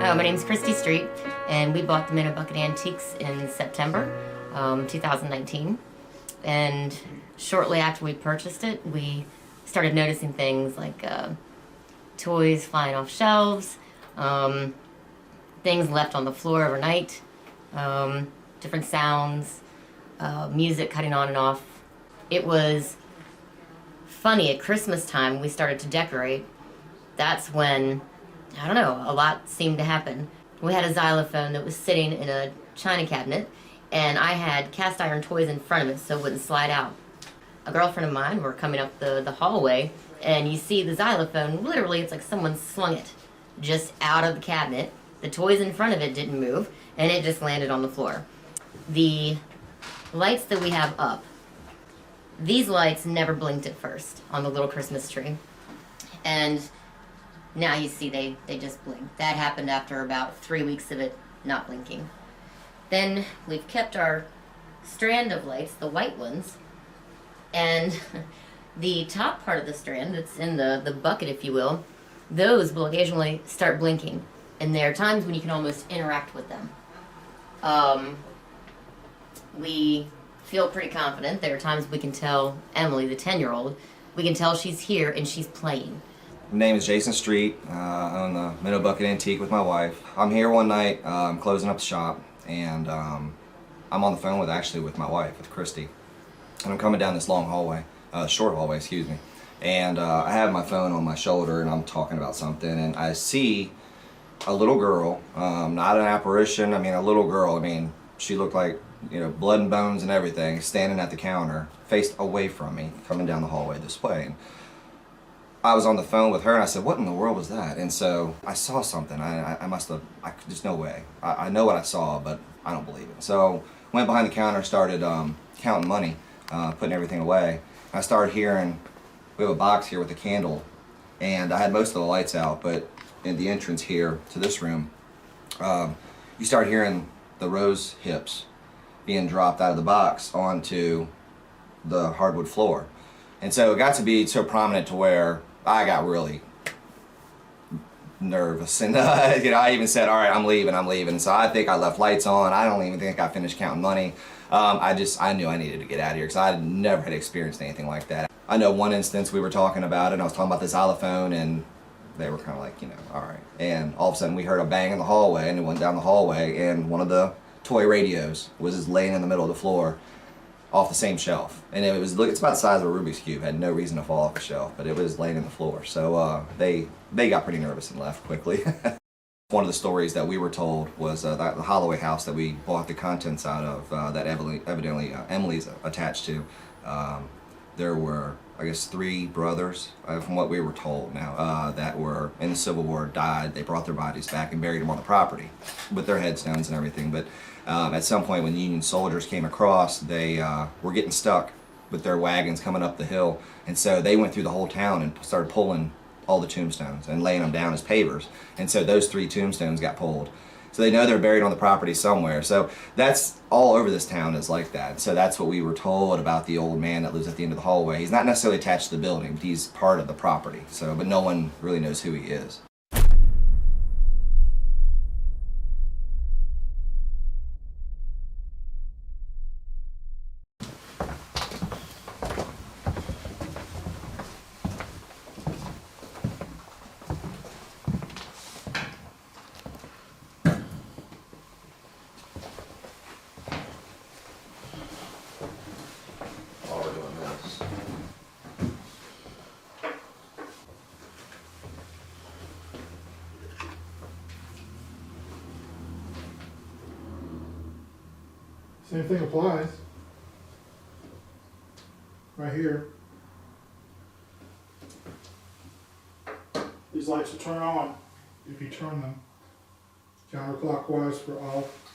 My name's Christy Street, and we bought the Minnow Bucket Antiques in September 2019. And shortly after we purchased it, we started noticing things like toys flying off shelves, things left on the floor overnight, different sounds, music cutting on and off. It was funny, at Christmas time we started to decorate. That's when, I don't know, a lot seemed to happen. We had a xylophone that was sitting in a china cabinet, and I had cast iron toys in front of it so it wouldn't slide out. A girlfriend of mine, we're coming up the hallway, and you see the xylophone, literally it's like someone slung it just out of the cabinet. The toys in front of it didn't move, and it just landed on the floor. The lights that we have up, these lights never blinked at first on the little Christmas tree. And now you see they just blink. That happened after about 3 weeks of it not blinking. Then we've kept our strand of lights, the white ones, and the top part of the strand that's in the bucket, if you will, those will occasionally start blinking. And there are times when you can almost interact with them. We feel pretty confident. There are times we can tell Emily, the 10-year-old, we can tell she's here and she's playing. My name is Jason Street. I own the Minnow Bucket Antique with my wife. I'm here one night, closing up the shop, and I'm on the phone with my wife, with Christy. And I'm coming down this long hallway, short hallway, excuse me. And I have my phone on my shoulder and I'm talking about something, and I see a little girl, not an apparition, I mean a little girl. I mean, she looked like, you know, blood and bones and everything, standing at the counter, faced away from me, coming down the hallway this way. And I was on the phone with her and I said, what in the world was that? And so I saw something. I must have, there's no way. I know what I saw, but I don't believe it. So went behind the counter, started counting money, putting everything away. I started hearing, we have a box here with a candle, and I had most of the lights out, but in the entrance here to this room, you start hearing the rose hips being dropped out of the box onto the hardwood floor. And so it got to be so prominent to where I got really nervous, and you know, I even said, all right, I'm leaving. So I think I left lights on. I don't even think I finished counting money. I knew I needed to get out of here because I never had experienced anything like that. I know one instance we were talking about it, and I was talking about the xylophone, and they were kind of like, you know, all right. And all of a sudden we heard a bang in the hallway, and it went down the hallway, and one of the toy radios was just laying in the middle of the floor off the same shelf. And it's about the size of a Rubik's Cube, had no reason to fall off the shelf, but it was laying in the floor. So they got pretty nervous and left quickly. One of the stories that we were told was the Holloway house that we bought the contents out of, that evidently Emily's attached to. There were, I guess, 3 brothers, from what we were told now, that were in the Civil War, died. They brought their bodies back and buried them on the property with their headstones and everything. But at some point when Union soldiers came across, they were getting stuck with their wagons coming up the hill. And so they went through the whole town and started pulling all the tombstones and laying them down as pavers. And so those 3 tombstones got pulled. So they know they're buried on the property somewhere. So that's all over this town is like that. So that's what we were told about the old man that lives at the end of the hallway. He's not necessarily attached to the building, but he's part of the property. So, but no one really knows who he is. Same thing applies. Right here. These lights will turn on if you turn them. Counterclockwise for off,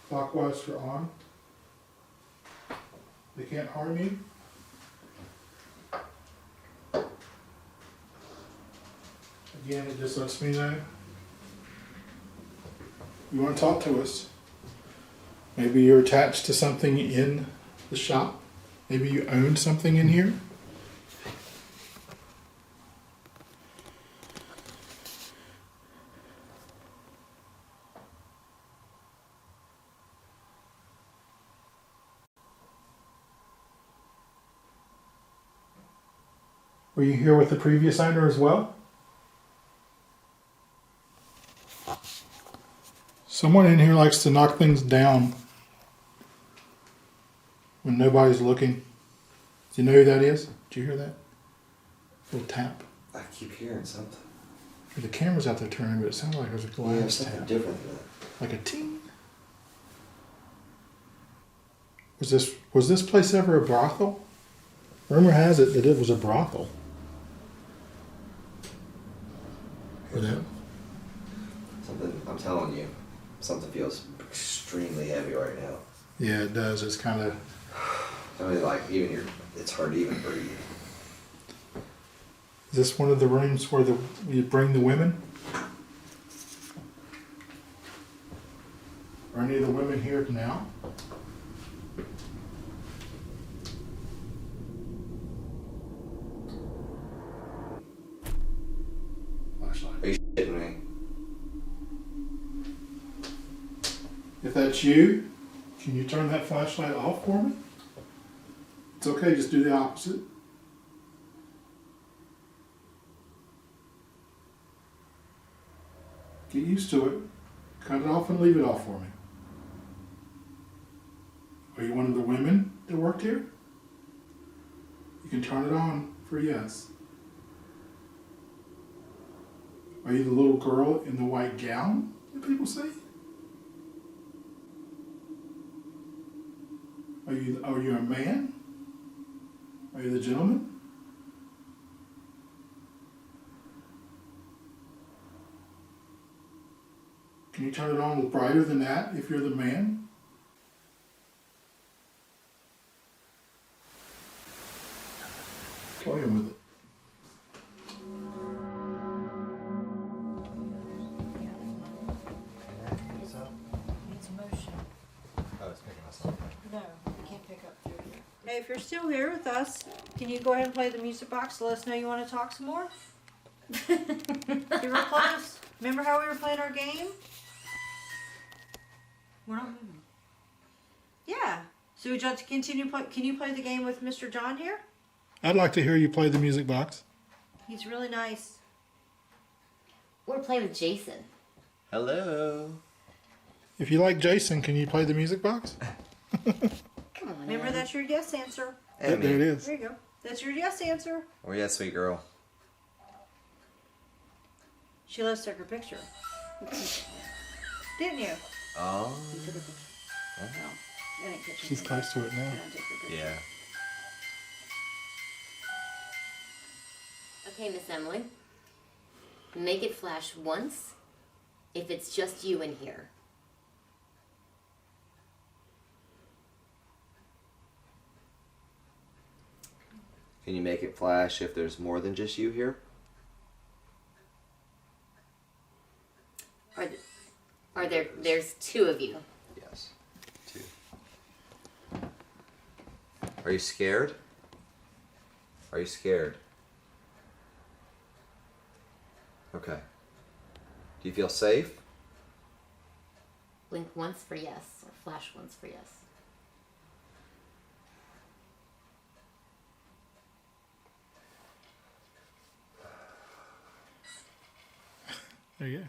clockwise for on. They can't harm you. Again, it just lets me know you want to talk to us. Maybe you're attached to something in the shop. Maybe you own something in here. Were you here with the previous owner as well? Someone in here likes to knock things down when nobody's looking. Do you know who that is? Did you hear that? Little tap. I keep hearing something. The camera's out there turning, but it sounded like there was a glass something tap. different than that. Like a ting. Was this place ever a brothel? Rumor has it that it was a brothel. Or that? Something, I'm telling you, something feels extremely heavy right now. Yeah, it does. It's kind of. I mean, like, it's hard to even breathe. Is this one of the rooms where you bring the women? Are any of the women here now? Flashlight. Are you shitting me? If that's you, can you turn that flashlight off for me? It's okay, just do the opposite. Get used to it. Cut it off and leave it off for me. Are you one of the women that worked here? You can turn it on for yes. Are you the little girl in the white gown that people see? Are you a man? Are you the gentleman? Can you turn it on brighter than that if you're the man? Toying with it. It's motion. Oh, it's picking us up. No, you can't pick up through here. Hey, if you're still here with us, can you go ahead and play the music box to let us know you want to talk some more? You were close. Remember how we were playing our game? We're not moving. Yeah. So would you like to continue play? Can you play the game with Mr. John here? I'd like to hear you play the music box. He's really nice. We're playing with Jason. Hello. If you like Jason, can you play the music box? Come on. Remember, Em. that's your yes answer. There it is. There you go. That's your yes answer. Oh, yeah, sweet girl. She let us take her picture. Didn't you? Oh. You took a picture. No, I didn't catch She's close to it now. I didn't take her picture. Yeah. Okay, Miss Emily. Make it flash once if it's just you in here. Can you make it flash if there's more than just you here? There's two of you. Yes. 2. Are you scared? Are you scared? Okay. Do you feel safe? Blink once for yes, or flash once for yes. There you go.